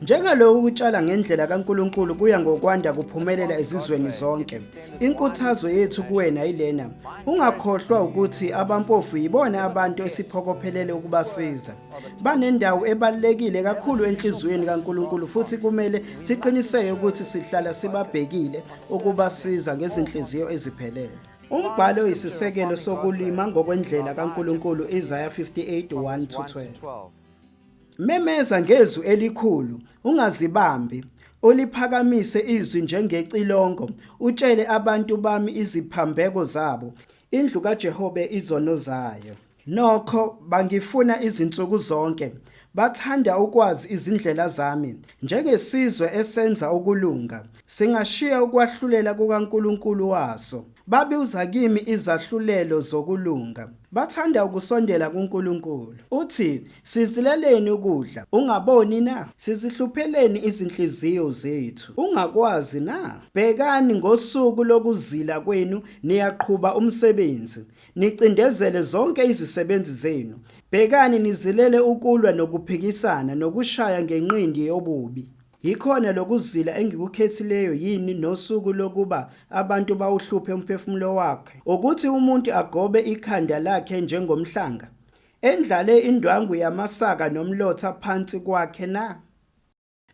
Njengaloku ukutshala ngendlela kaNkulunkulu kuya ngokwanda kuphumelela ezizweni zonke. Inkuthazo yethu kuwena yilena: ungakhohlwa ukuthi abampofu yibona abantu esiphokophelele ukubasiza. Banendawo ebalulekile kakhulu enhliziyweni kaNkulunkulu futhi kumele siqiniseke ukuthi sihlala sibabhekile ukubasiza ngezinhliziyo eziphelele. Umbhalo oyisisekelo sokulima ngokwendlela kaNkulunkulu Isaiah 58:1-12. Memeza ngezwi elikhulu, ungazibambi, uliphakamise izwi njengecilongo, utshele abantu bami iziphambeko zabo, indlu kaJehobe izono zayo. Nokho bangifuna izinsuku zonke, bathanda ukwazi izindlela zami, njengesizwe esenza ukulunga, singashiya ukwahlulela kukaNkulunkulu waso. Babuza kimi izahlulelo zokulunga, bathanda ukusondela kuNkulunkulu. Uthi, sizileleni ukudla, ungaboni na? Sizihlupheleni izinhliziyo zethu, ungakwazi na? Bhekani ngosuku lokuzila kwenu, niyaqhuba umsebenzi, nicindezele zonke izisebenzi zenu. Bhekani nizilele ukulwa nokuphikisana, nokushaya ngenqindi yobubi. Yikhona lokuzila engikukhethileyo yini nosuku lokuba abantu bawuhluphe umphefumulo wakhe, ukuthi umuntu agobe ikhanda lakhe njengomhlanga, endlale indwangu yamasaka nomlotha phansi kwakhe na?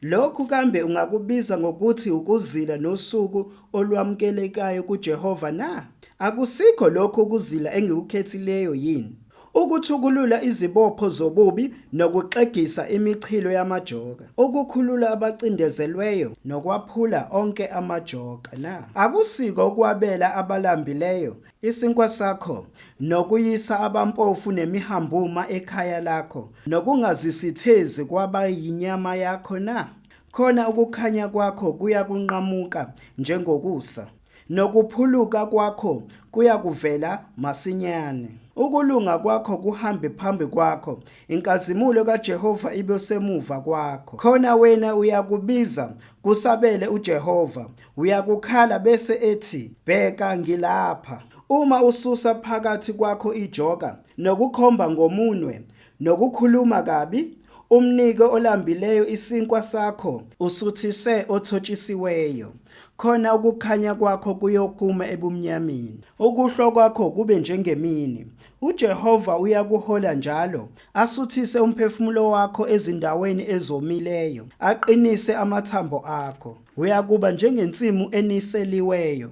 Lokhu kambe ungakubiza ngokuthi ukuzila nosuku olwamukelekayo kuJehova na? Akusikho lokhu ukuzila engikukhethileyo yini? Ukuthukulula izibopho zobubi nokuxegisa imichilo yamajoka, ukukhulula abacindezelweyo nokwaphula onke amajoka na? Akusiko ukwabela abalambileyo isinkwa sakho, nokuyisa abampofu nemihambuma ekhaya lakho, nokungazisithezi kwabayinyama yakho na? Khona ukukhanya kwakho kuya kunqamuka njengokusa, nokuphuluka kwakho kuya kuvela masinyane. Ukulunga kwakho kuhambe phambi kwakho, inkazimulo kaJehova ibe semuva kwakho. Khona wena uyakubiza kusabele uJehova, uyakukhala bese ethi, bheka ngilapha. Uma ususa phakathi kwakho ijoka, nokukhomba ngomunwe, nokukhuluma kabi, umnike olambileyo isinkwa sakho, usuthise othotshisiweyo. Khona ukukhanya kwakho kuyokuma ebumnyameni, ukuhlwa kwakho kube njengemini. uJehova uyakuhola njalo, asuthise umphefumulo wakho ezindaweni ezomileyo, aqinise amathambo akho. Uyakuba njengensimu eniseliweyo,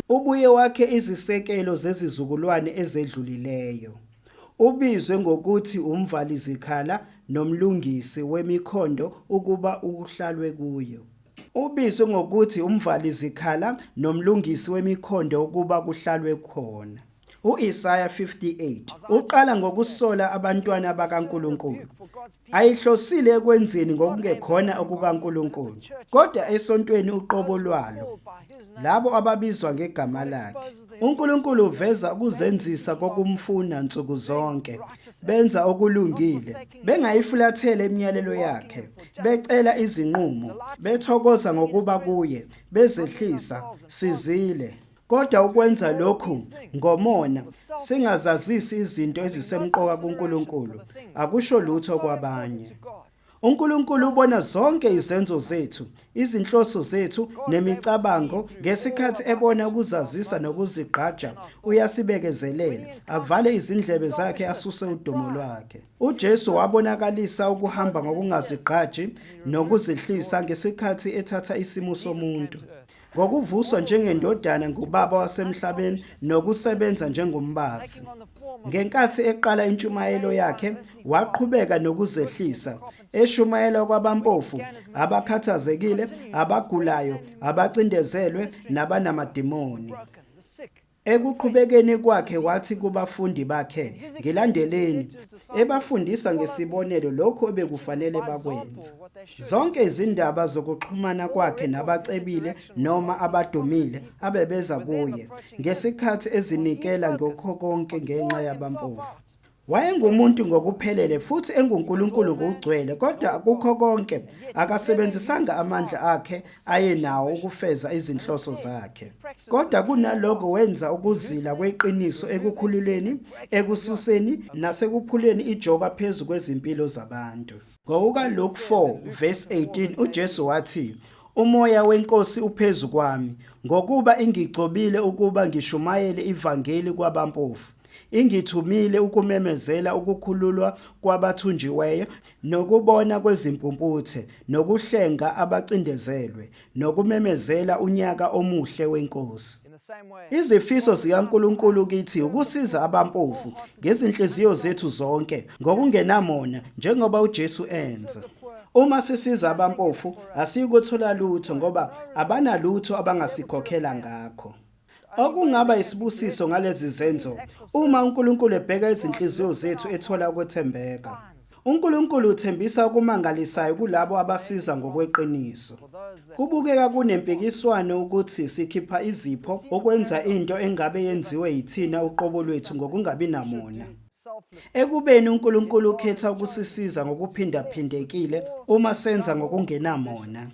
ubuye wakhe izisekelo zezizukulwane ezedlulileyo. Ubizwe ngokuthi umvalizikhala nomlungisi wemikhondo ukuba uhlalwe kuyo. Ubizwe ngokuthi umvalizikhala nomlungisi wemikhondo ukuba kuhlalwe khona. U-Isaiah 58 uqala ngokusola abantwana bakaNkulunkulu. Ayihlosile ekwenzeni ngokungekhona okukaNkulunkulu, kodwa esontweni uqobo lwalo, labo ababizwa ngegama lakhe. uNkulunkulu uveza ukuzenzisa kokumfuna nsuku zonke, benza okulungile, bengayifulathele imiyalelo yakhe, becela izinqumo, bethokoza ngokuba kuye, bezehlisa, sizile. Kodwa ukwenza lokhu ngomona, singazazisi izinto ezisemqoka kuNkulunkulu, akusho lutho kwabanye. uNkulunkulu ubona zonke izenzo zethu, izinhloso zethu nemicabango. Ngesikhathi ebona ukuzazisa nokuzigqaja, uyasibekezelela, avale izindlebe zakhe, asuse udumo lwakhe. uJesu wabonakalisa ukuhamba ngokungazigqaji nokuzihlisa ngesikhathi ethatha isimo somuntu, ngokuvuswa njengendodana ngubaba wasemhlabeni nokusebenza njengombazi. Ngenkathi eqala intshumayelo yakhe, waqhubeka nokuzehlisa, eshumayela kwabampofu, abakhathazekile, abagulayo, abacindezelwe, nabanamadimoni. Ekuqhubekeni kwakhe wathi kubafundi bakhe, ngilandeleni, ebafundisa ngesibonelo lokho ebekufanele bakwenze. Zonke izindaba zokuxhumana kwakhe nabacebile noma abadumile abebeza kuye, ngesikhathi ezinikela ngakho konke ngenxa yabampofu. Wayengumuntu ngokuphelele futhi enguNkulunkulu ngokugcwele, kodwa akukho konke akasebenzisanga amandla akhe ayenawo ukufeza izinhloso zakhe. Kodwa kunaloko wenza ukuzila kweqiniso ekukhululeni, ekususeni nasekuphuleni ijoka phezu kwezimpilo zabantu. NgokukaLuke 4:18 uJesu wathi, "Umoya weNkosi uphezu kwami, ngokuba ingigcobile ukuba ngishumayele ivangeli kwabampofu. Ingithumile ukumemezela ukukhululwa kwabathunjiweyo, nokubona kwezimpumputhe, nokuhlenga abacindezelwe, nokumemezela unyaka omuhle weNkosi." Izifiso zikaNkulunkulu kithi ukusiza abampofu ngezinhliziyo zethu zonke ngokungenamona njengoba uJesu enza. Uma sisiza abampofu asiyikuthola lutho ngoba abanalutho abangasikhokhela ngakho. Okungaba isibusiso ngalezi zenzo uma uNkulunkulu ebheka izinhliziyo zethu ethola ukuthembeka. uNkulunkulu uthembisa okumangalisayo kulabo abasiza ngokweqiniso. Kubukeka kunempikiswano ukuthi sikhipha izipho ukwenza into engabe yenziwe yithina uqobo lwethu ngokungabi namona. Ekubeni uNkulunkulu ukhetha ukusisiza ngokuphindaphindekile uma senza ngokungenamona.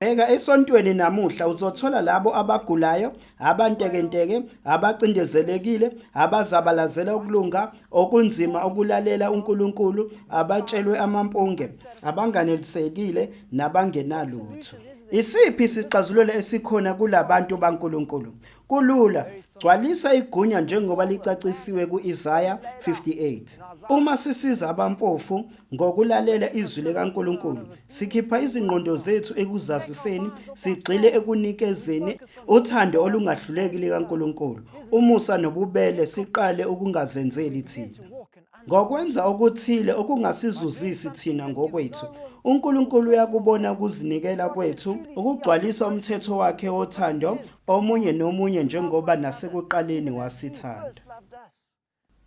Bheka esontweni namuhla uzothola labo abagulayo, abantekenteke, abacindezelekile, abazabalazela ukulunga, okunzima ukulalela uNkulunkulu, abatshelwe amampunge, abanganelisekile nabangenalutho. Isiphi isixazululo esikhona kulabantu baNkulunkulu? Kulula, gcwalisa igunya njengoba licacisiwe ku-Isaya 58. Uma sisiza abampofu ngokulalela izwi likaNkulunkulu, sikhipha izingqondo zethu ekuzaziseni, sigxile ekunikezeni uthando olungahluleki likaNkulunkulu, umusa nobubele, siqale ukungazenzeli thina. Ngokwenza okuthile okungasizuzisi thina ngokwethu, uNkulunkulu uyakubona ukuzinikela kwethu, ukugcwalisa umthetho wakhe wothando omunye nomunye njengoba nasekuqaleni wasithanda.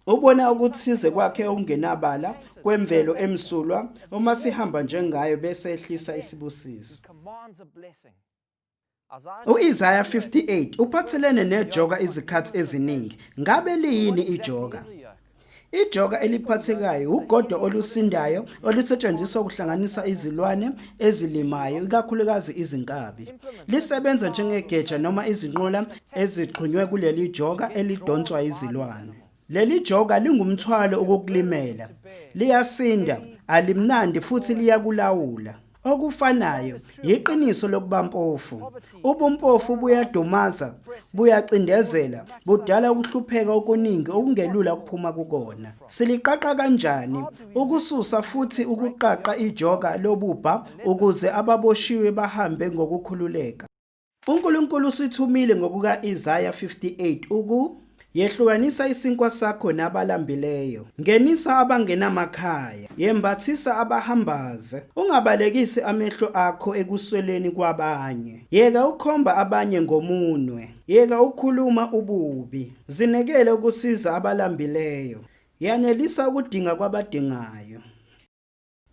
Ubona ukuthize kwakhe okungenabala kwemvelo emsulwa uma sihamba njengayo bese ehlisa isibusiso. U-Isaya 58 uphathelene nejoka izikhathi eziningi. Ngabe liyini ijoka? Ijoka eliphathekayo ugodo olusindayo olusetshenziswa ukuhlanganisa izilwane ezilimayo, ikakhulukazi izinkabi. Lisebenza njengegeja noma izinqola ezixhunywe kuleli joka elidonswa izilwane. Leli joka lingumthwalo ukukulimela. Liyasinda, alimnandi futhi liyakulawula. Okufanayo, yiqiniso lokubampofu. Ubumpofu buyadumaza, buyacindezela, budala ukuhlupheka okuningi okungelula ukuphuma kukona. Siliqaqa kanjani ukususa futhi ukuqaqa ijoka lobubha ukuze ababoshiwe bahambe ngokukhululeka? uNkulunkulu usithumile ngokuka-Isaya 58 yehlukanisa isinkwa sakho nabalambileyo, ngenisa abangenamakhaya, yembathisa abahambaze, ungabalekisi amehlo akho ekusweleni kwabanye. Yeka ukhomba abanye ngomunwe, yeka ukhuluma ububi, zinekele ukusiza abalambileyo, yanelisa ukudinga kwabadingayo.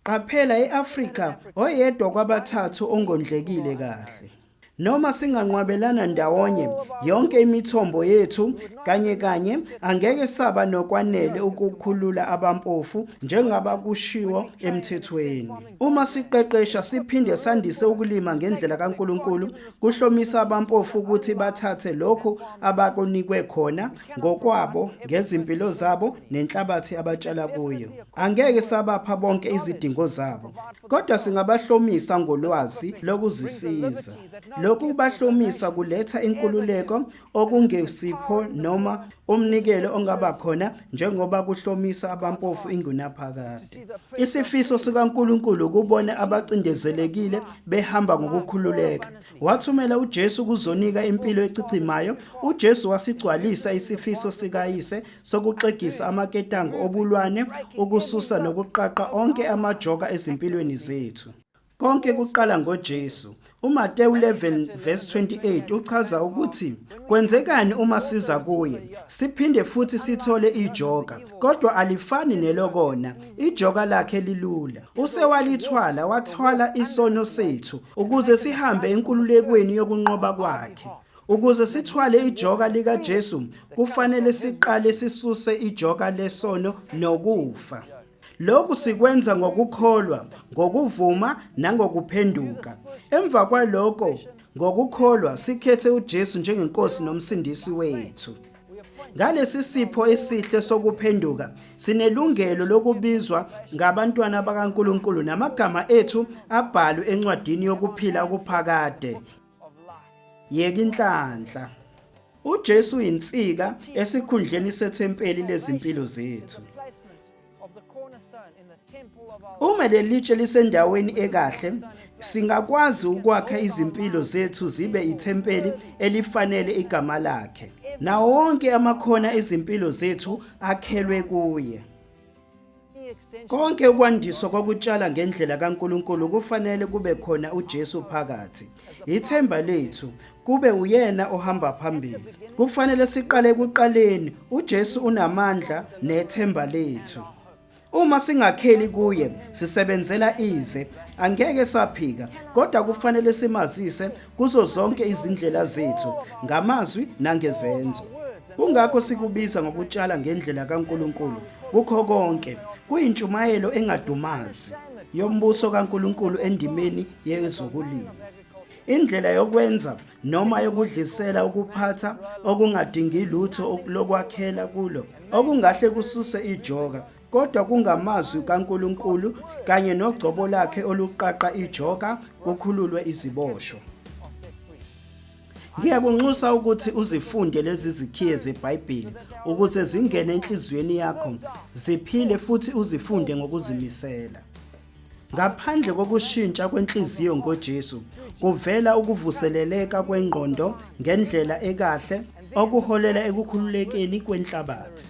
Qaphela, e-Afrika oyedwa kwabathathu ongondlekile kahle. Noma singanqwabelana ndawonye yonke imithombo yethu kanye angeke saba nokwanele ukukhulula abampofu njengabakushiwo emthethweni. Uma siqeqesha siphinde sandise ukulima ngendlela kaNkulunkulu, kuhlomisa abampofu ukuthi bathathe lokho abakunikwe khona ngokwabo, ngezimpilo zabo nenhlabathi abatshala kuyo. Angeke sabapha bonke izidingo zabo, kodwa singabahlomisa ngolwazi lokuzisiza. Lokhu bahlomisa kuletha inkululeko okungesipho noma umnikelo ongaba khona njengoba kuhlomisa abampofu ingunaphakade. Isifiso sikaNkulunkulu ukubona abacindezelekile behamba ngokukhululeka. Wathumela uJesu ukuzonika impilo ecichimayo. uJesu wasigcwalisa isifiso sikayise sokuxegisa amaketango obulwane, ukususa nokuqaqa onke amajoka ezimpilweni zethu. Konke kuqala ngoJesu. uMateyu 11:28 uchaza ukuthi kwenzekani uma siza kuye, siphinde futhi sithole ijoka, kodwa alifani nelokona. Ijoka lakhe lilula. Usewalithwala, wathwala isono sethu ukuze sihambe enkululekweni yokunqoba kwakhe. Ukuze sithwale ijoka lika Jesu, kufanele siqale sisuse ijoka lesono nokufa. Lokhu sikwenza ngokukholwa, ngokuvuma nangokuphenduka. Emva kwalokho, ngokukholwa sikhethe uJesu njengenkosi nomsindisi wethu. Ngalesi sipho esihle sokuphenduka, sinelungelo lokubizwa ngabantwana bakaNkulunkulu namagama ethu abhalwe encwadini yokuphila okuphakade. Yeka inhlanhla. uJesu yinsika esikhundleni sethempeli lezimpilo zethu. Uma lelitshe lisendaweni ekahle, singakwazi ukwakha izimpilo zethu zibe ithempeli elifanele igama lakhe. Nawo wonke amakhona ezimpilo zethu akhelwe kuye. Konke ukwandiswa kokutshala ngendlela kaNkulunkulu kufanele kube khona uJesu phakathi. Ithemba lethu kube uyena ohamba phambili. Kufanele siqale ekuqaleni, uJesu unamandla nethemba lethu. Uma singakheli kuye, sisebenzela ize, angeke saphika, kodwa kufanele simazise kuzo zonke izindlela zethu, ngamazwi nangezenzo. Kungakho sikubiza ngokutshala ngendlela kaNkulunkulu. Kukho konke, kuyintshumayelo engadumazi yombuso kaNkulunkulu endimeni yezokulima. Indlela yokwenza noma yokudlisela ukuphatha okungadingi lutho lokwakhela kulo, okungahle kususe ijoka, kodwa kungamazwi kaNkulunkulu kanye nogcobo lakhe oluqaqa ijoka kukhululwe iziboshwa. Ngiyakunxusa ukuthi uzifunde lezi zikhiye zeBhayibheli ukuze zingene enhliziyweni yakho, ziphile futhi uzifunde ngokuzimisela. Ngaphandle kokushintsha kwenhliziyo ngoJesu, kuvela ukuvuseleleka kwengqondo ngendlela ekahle okuholela ekukhululekeni kwenhlabathi.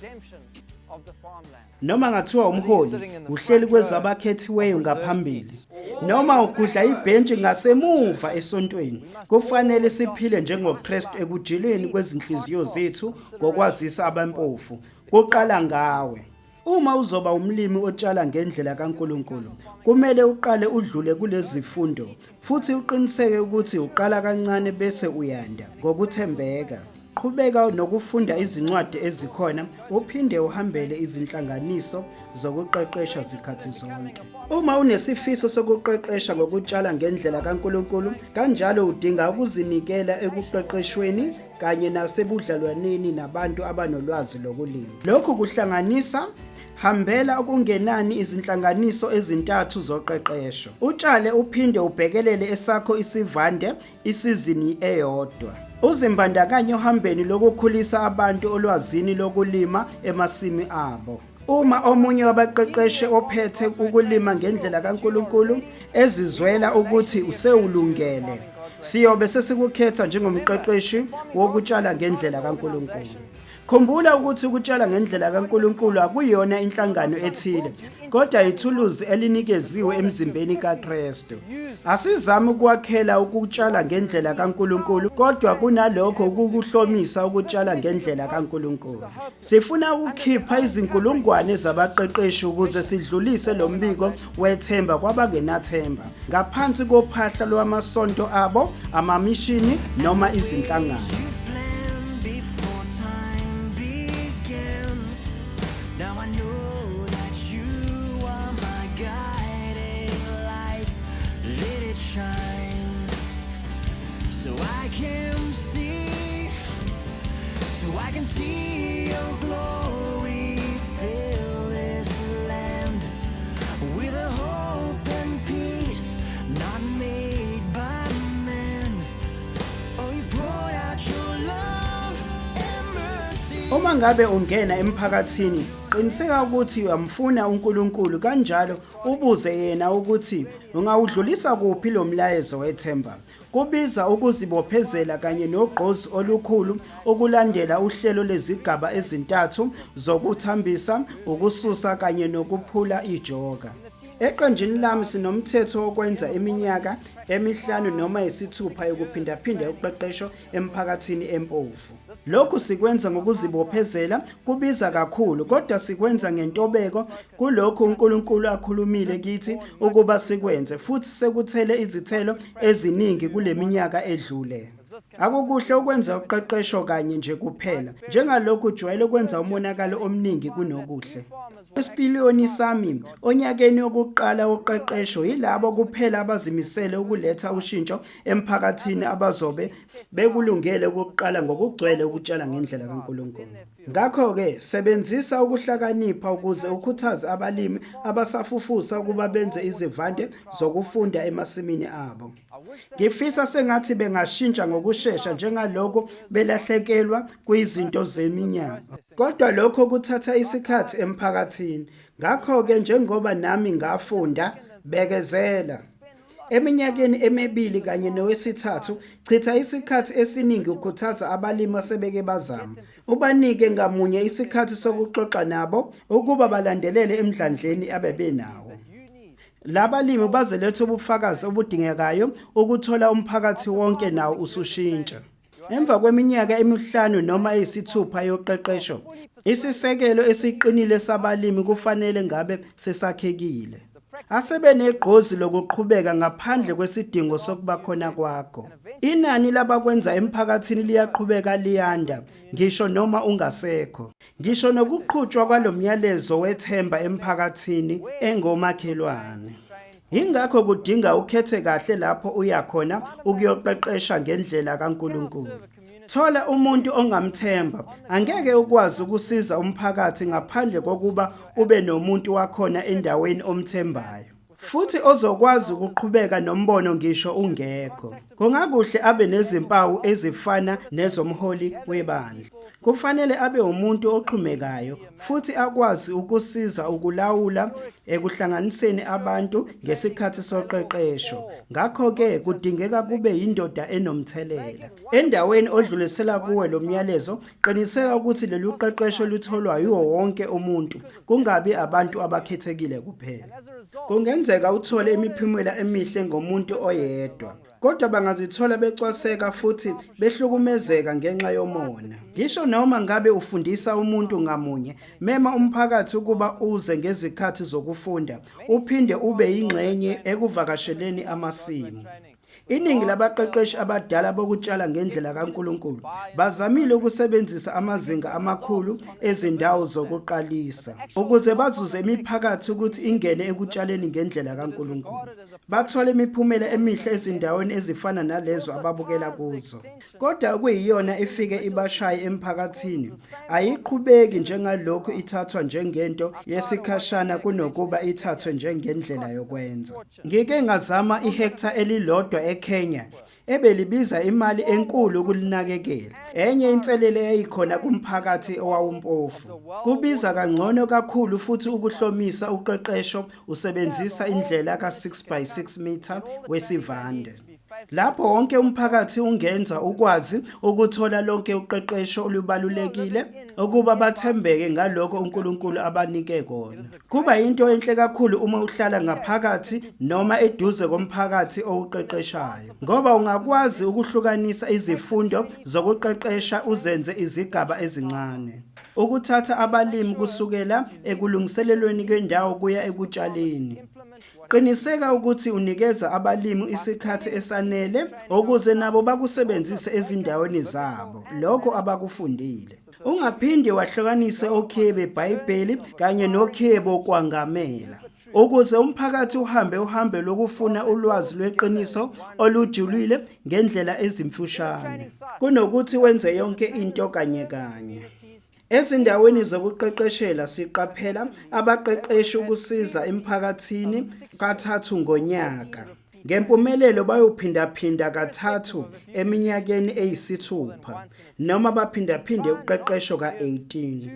Noma ngathiwa umholi, uhleli kwezabakhethiweyo ngaphambili, noma ugudla ibhentshi ngasemuva esontweni, kufanele siphile njengoKristu ekujilweni kwezinhliziyo zethu ngokwazisa abampofu. Kuqala ngawe. Uma uzoba umlimi otshala ngendlela kaNkulunkulu, kumele uqale udlule kulezi zifundo, futhi uqiniseke ukuthi uqala kancane bese uyanda ngokuthembeka. Qhubeka nokufunda izincwadi ezikhona, uphinde uhambele izinhlanganiso zokuqeqesha zikhathi zonke. Uma unesifiso sokuqeqesha ngokutshala ngendlela kaNkulunkulu, kanjalo udinga ukuzinikela ekuqeqeshweni kanye nasebudlalwaneni nabantu abanolwazi lokulima. Lokhu kuhlanganisa hambela okungenani izinhlanganiso ezintathu zoqeqesho. Utshale uphinde ubhekelele esakho isivande isizini eyodwa. Uzimbandakanye ohambeni lokukhulisa abantu olwazini lokulima emasimi abo. Uma omunye wabaqeqeshi ophethe ukulima ngendlela kaNkulunkulu ezizwela ukuthi usewulungele, siyobe sesikukhetha njengomqeqeshi wokutshala ngendlela kaNkulunkulu. Khumbula ukuthi ukutshala ngendlela kaNkulunkulu akuyona inhlangano ethile, kodwa ithuluzi elinikeziwe emzimbeni kaKristu. Asizame ukwakhela ukutshala ngendlela kaNkulunkulu, kodwa kunalokho ukukuhlomisa ukutshala ngendlela kaNkulunkulu. Sifuna ukukhipha izinkulungwane zabaqeqeshi ukuze sidlulise lo mbiko wethemba kwabangenathemba, ngaphansi kophahla lwamasonto abo, amamishini noma izinhlangano. I can see your glory fill this land with a hope and peace not made by men. Oh, you poured out your love and mercy. Uma ngabe ungena emphakathini, qiniseka ukuthi uyamfuna uNkulunkulu, kanjalo ubuze yena ukuthi ungawudlulisa kuphi lo mlayezo wethemba. Kubiza ukuzibophezela kanye nogqozi olukhulu ukulandela uhlelo lezigaba ezintathu zokuthambisa, ukususa kanye nokuphula ijoka. Eqenjini lami sinomthetho wokwenza iminyaka 5 noma 6 yokuphindaphinda uqeqesho emphakathini empofu. Lokhu sikwenza ngokuzibophezela, kubiza kakhulu, kodwa sikwenza ngentobeko kulokho uNkulunkulu akhulumile kithi ukuba sikwenze, futhi sekuthele izithelo eziningi kule minyaka edlule. Akukuhle ukwenza uqeqesho kanye nje kuphela, njengalokhu ujwayele ukwenza umonakalo omningi kunokuhle. Isipiliyoni sami onyakeni wokuqala woqeqesho yilabo kuphela abazimisele ukuletha ushintsho emphakathini abazobe bekulungele ukuqala ngokugcwele ukutshala ngendlela kaNkulunkulu. Ngakho-ke sebenzisa ukuhlakanipha ukuze ukhuthaze abalimi abasafufusa ukuba benze izivande zokufunda emasimini abo. Ngifisa sengathi bengashintsha ngokushesha njengalokho belahlekelwa kuyizinto zeminyaka. Kodwa lokho kuthatha isikhathi emphakathini. Ngakho-ke njengoba nami ngafunda, bekezela. Eminyakeni emibili kanye nowesithathu, chitha isikhathi esiningi ukhuthaza abalimi asebeke bazama. Ubanike ngamunye isikhathi sokuxoxa nabo ukuba balandelele emdlandleni abebenawo. Labalimi bazeletha ubufakazi obudingekayo ukuthola umphakathi wonke nawo usushintsha. Emva kweminyaka emihlanu noma eyisithupha yoqeqesho, isisekelo esiqinile sabalimi kufanele ngabe sesakhekile. Asebenegqozi lokuqhubeka ngaphandle kwesidingo sokuba khona kwakho. Inani labakwenza emphakathini liyaqhubeka liyanda, ngisho noma ungasekho. Ngisho nokuqhutshwa kwalomyalezo wethemba emphakathini engomakhelwane. Ingakho kudinga ukhethe kahle lapho uya khona ukuyoqeqesha ngendlela kaNkulunkulu. Thola umuntu ongamthemba, angeke ukwazi ukusiza umphakathi ngaphandle kokuba ube nomuntu wakhona endaweni omthembayo. Futhi ozokwazi ukuqhubeka nombono ngisho ungekho. Kungakuhle abe nezimpawu ezifana nezomholi webandla. Kufanele abe umuntu oxhumekayo futhi akwazi ukusiza ukulawula ekuhlanganiseni abantu ngesikhathi soqeqesho. Ngakho-ke kudingeka kube yindoda enomthelela. Endaweni odlulisela kuwe lo myalezo, qiniseka ukuthi lolu qeqesho lutholwa yiwo wonke umuntu, kungabi abantu abakhethekile kuphela. Kungenzeka uthole imiphumela emihle ngomuntu oyedwa, kodwa bangazithola becwaseka futhi behlukumezeka ngenxa yomona. Ngisho noma ngabe ufundisa umuntu ngamunye, mema umphakathi ukuba uze ngezikhathi zokufunda, uphinde ube yingxenye ekuvakasheleni amasimu. Iningi labaqeqeshi abadala bokutshala ngendlela kaNkulunkulu bazamile ukusebenzisa amazinga amakhulu ezindawo zokuqalisa ukuze bazuze imiphakathi ukuthi ingene ekutshaleni ngendlela kaNkulunkulu. Bathola imiphumela emihle ezindaweni ezifana nalezo ababukela kuzo. Kodwa kuyiyona ifike ibashaye emphakathini, ayiqhubeki njengalokhu ithathwa njengento yesikhashana kunokuba ithathwe njengendlela yokwenza. Ngike ngazama ihektha elilodwa eKenya ebelibiza imali enkulu ukulinakekela. Enye inselele eyayikhona kumphakathi owawumpofu. Kubiza kangcono kakhulu futhi ukuhlomisa uqeqesho usebenzisa indlela ka-6x6 meter wesivande. Lapho wonke umphakathi ungenza ukwazi ukuthola lonke uqeqesho olubalulekile ukuba bathembeke ngalokho uNkulunkulu abanike kona. Kuba into enhle kakhulu uma uhlala ngaphakathi noma eduze komphakathi owuqeqeshayo, ngoba ungakwazi ukuhlukanisa izifundo zokuqeqesha uzenze izigaba ezincane. Ukuthatha abalimi kusukela ekulungiselelweni kwendawo kuya ekutshaleni. Qiniseka ukuthi unikeza abalimi isikhathi esanele ukuze nabo bakusebenzise ezindaweni zabo lokho abakufundile. Ungaphinde wahlukanise okhiye beBhayibheli kanye nokhiye bokwangamela. Ukuze umphakathi uhambe lokufuna ulwazi lweqiniso olujulile ngendlela ezimfushane, kunokuthi wenze yonke into kanye. Ezindaweni zokuqeqeshela siqaphela abaqeqeshi ukusiza emphakathini kathathu ngonyaka. Ngempumelelo bayophindaphinda kathathu eminyakeni eyisithupha noma baphindaphinde uqeqesho ka-18.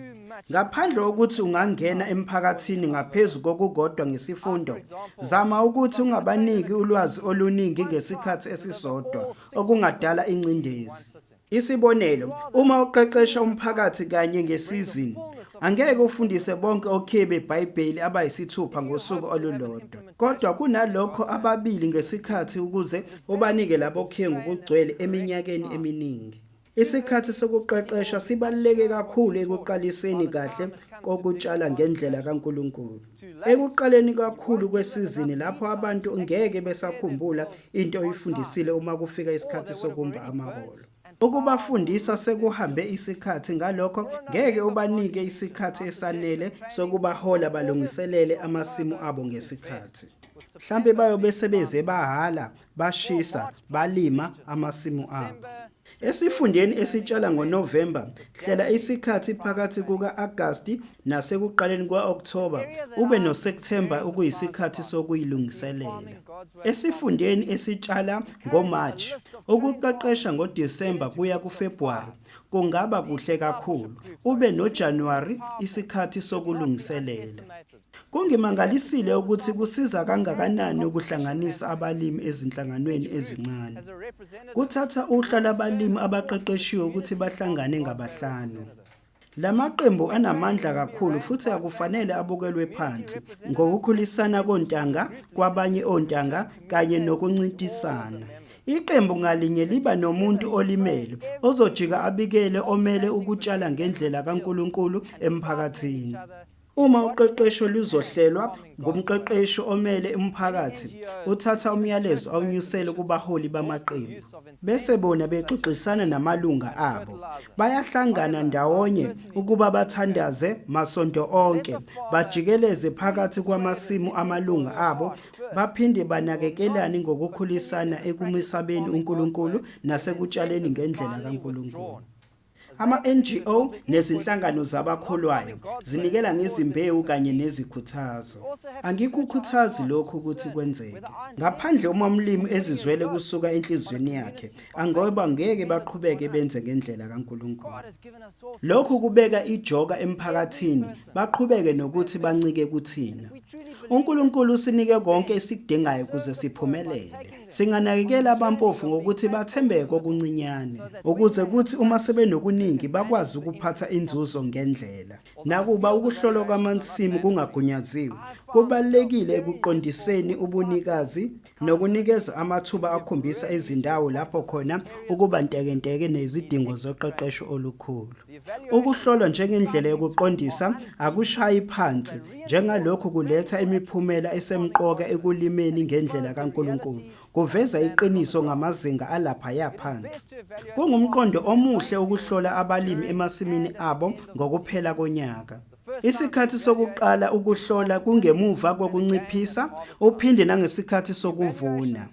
Ngaphandle kokuthi ungangena emphakathini ngaphezu kokukodwa ngesifundo, zama ukuthi ungabaniki ulwazi oluningi ngesikhathi esisodwa okungadala ingcindezi. Isibonelo, uma uqeqesha umphakathi kanye ngesizini, angeke ufundise bonke okhiye beBhayibheli abayisithupha ngosuku olulodwa. Kodwa kunalokho ababili ngesikhathi ukuze ubanike labo okhiye ngokugcwele eminyakeni eminingi. Isikhathi sokuqeqesha sibaluleke kakhulu ekuqaliseni kahle kokutshala ngendlela kaNkulunkulu. Ekuqaleni kakhulu kwesizini lapho abantu ngeke besakhumbula into oyifundisile uma kufika isikhathi sokumba amaholo. Ukubafundisa sekuhambe isikhathi ngalokho ngeke ubanike isikhathi esanele sokubahola balungiselele amasimu abo ngesikhathi. Mhlambe bayobe sebeze bahala, bashisa, balima amasimu abo. Esifundeni esitshala ngoNovember, hlela isikhathi phakathi kuka-Agasti nasekuqaleni kwa-October ube noSeptember okuyisikhathi sokuyilungiselela. Esifundeni esitshala ngoMarch, ukuqeqesha ngoDisemba kuya kuFebruary kungaba kuhle kakhulu. Ube noJanuary isikhathi sokulungiselela. Kungimangalisile ukuthi kusiza kangakanani ukuhlanganisa abalimi ezinhlanganweni ezincane. Kuthatha uhla labalimi abaqeqeshiwe ukuthi bahlangane ngabahlanu. Lamaqembu anamandla kakhulu futhi akufanele abukelwe phansi ngokukhulisana kontanga kwabanye ontanga kanye nokuncintisana. Iqembu ngalinye liba nomuntu olimele ozojika abikele omele ukutshala ngendlela kaNkulunkulu emphakathini. Uma uqeqesho luzohlelwa ngumqeqeshi omele umphakathi, uthatha umyalezo awunyusele kubaholi bamaqembu. Bese bona bexoxisana namalunga abo. Bayahlangana ndawonye ukuba bathandaze masonto onke, bajikeleze phakathi kwamasimu amalunga abo, baphinde banakekelane ngokukhulisana ekumisabeni uNkulunkulu nasekutshaleni ngendlela kaNkulunkulu. Ama-NGO nezinhlangano zabakholwayo zinikela ngezimbewu kanye nezikhuthazo. Angikukhuthazi lokhu ukuthi kwenzeke. Ngaphandle uma umlimi ezizwele kusuka enhlizweni yakhe, angoba ngeke baqhubeke benze ngendlela kaNkulunkulu. Lokhu kubeka ijoka emphakathini, baqhubeke nokuthi bancike kuthina. uNkulunkulu usinike konke esikudingayo ukuze siphumelele. Singanakekela abampofu ngokuthi bathembeke okuncinyane, ukuze kuthi uma sebenokuningi bakwazi ukuphatha inzuzo ngendlela. Nakuba ukuhlolwa kwamansimu kungagunyaziwe, kubalekile ekuqondiseni ubunikazi nokunikeza amathuba akhombisa izindawo lapho khona ukuba ntekenteke nezidingo zoqeqesho olukhulu. Ukuhlolwa njengendlela yokuqondisa akushayi phansi, njengalokho kuletha imiphumela esemqoka ekulimeni ngendlela kaNkulunkulu. Kuveza iqiniso ngamazinga alaphaya phansi. Kungumqondo omuhle ukuhlola abalimi emasimini abo ngokuphela konyaka. Isikhathi sokuqala ukuhlola kungemuva kokunciphisa, uphinde nangesikhathi sokuvuna.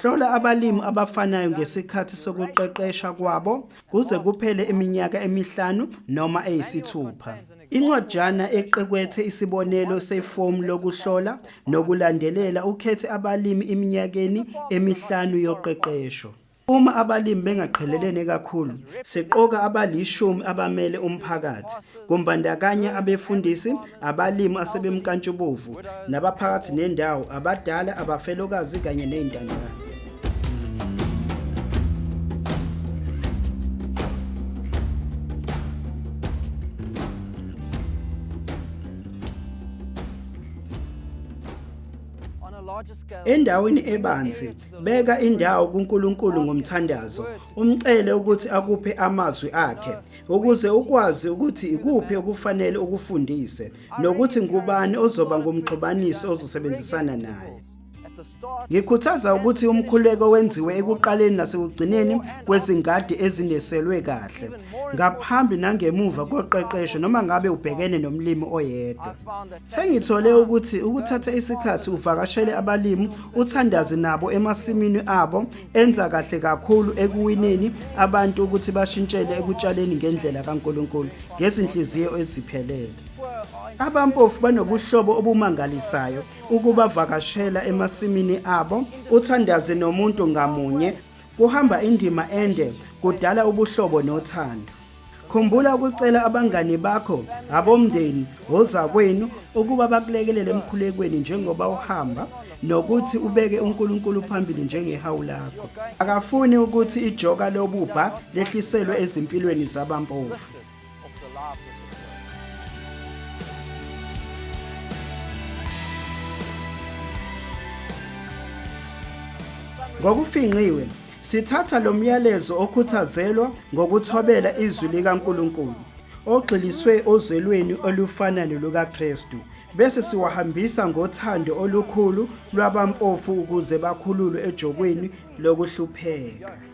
Hlola abalimi abafanayo ngesikhathi sokuqeqesha kwabo kuze kuphele iminyaka emihlanu noma eyisithupha. Incwajana eqekwethe isibonelo sefomu lokuhlola nokulandelela ukhethe abalimi iminyakeni emihlanu yoqeqesho. Uma abalimi bengaqhelelene kakhulu, siqoka abali-10 abamele umphakathi, kumbandakanya abefundisi, abalimi asebemnkantshubovu, nabaphakathi nendawo, abadala, abafelokazi kanye nezintandane. Endaweni ebanzi, beka indawo kuNkulunkulu ngomthandazo, umcele ukuthi akuphe amazwi akhe, ukuze ukwazi ukuthi ikuphi okufanele ukufundise, nokuthi ngubani ozoba ngumxubanisi ozosebenzisana naye. Ngikhuthaza ukuthi umkhuleko wenziwe ekuqaleni nasekugcineni kwezingadi ezineselwe kahle, ngaphambi nangemuva koqeqesho noma ngabe ubhekene nomlimi oyedwa. Sengithole ukuthi ukuthatha isikhathi uvakashele abalimi, uthandaze nabo emasimini abo, enza kahle kakhulu ekuwineni abantu ukuthi bashintshele ekutshaleni ngendlela kaNkulunkulu ngezinhliziyo eziphelele. Abampofu banobuhlobo obumangalisayo ukubavakashela emasimini abo, uthandaze nomuntu ngamunye, kuhamba indima ende, kudala ubuhlobo nothando. Khumbula ukucela abangani bakho, abomndeni, ozakwenu ukuba bakulekelele emkhulekweni njengoba uhamba, nokuthi ubeke uNkulunkulu phambili njengehawu lakho. Akafuni ukuthi ijoka lobubha lehliselwe ezimpilweni zabampofu. Ngokufingqiwe, sithatha lo myalezo okhuthazelwa ngokuthobela izwi likaNkulunkulu. ogxiliswe ozelweni olufana nolukaKristu, bese siwahambisa ngothando olukhulu lwabampofu ukuze bakhululwe ejogweni lokuhlupheka.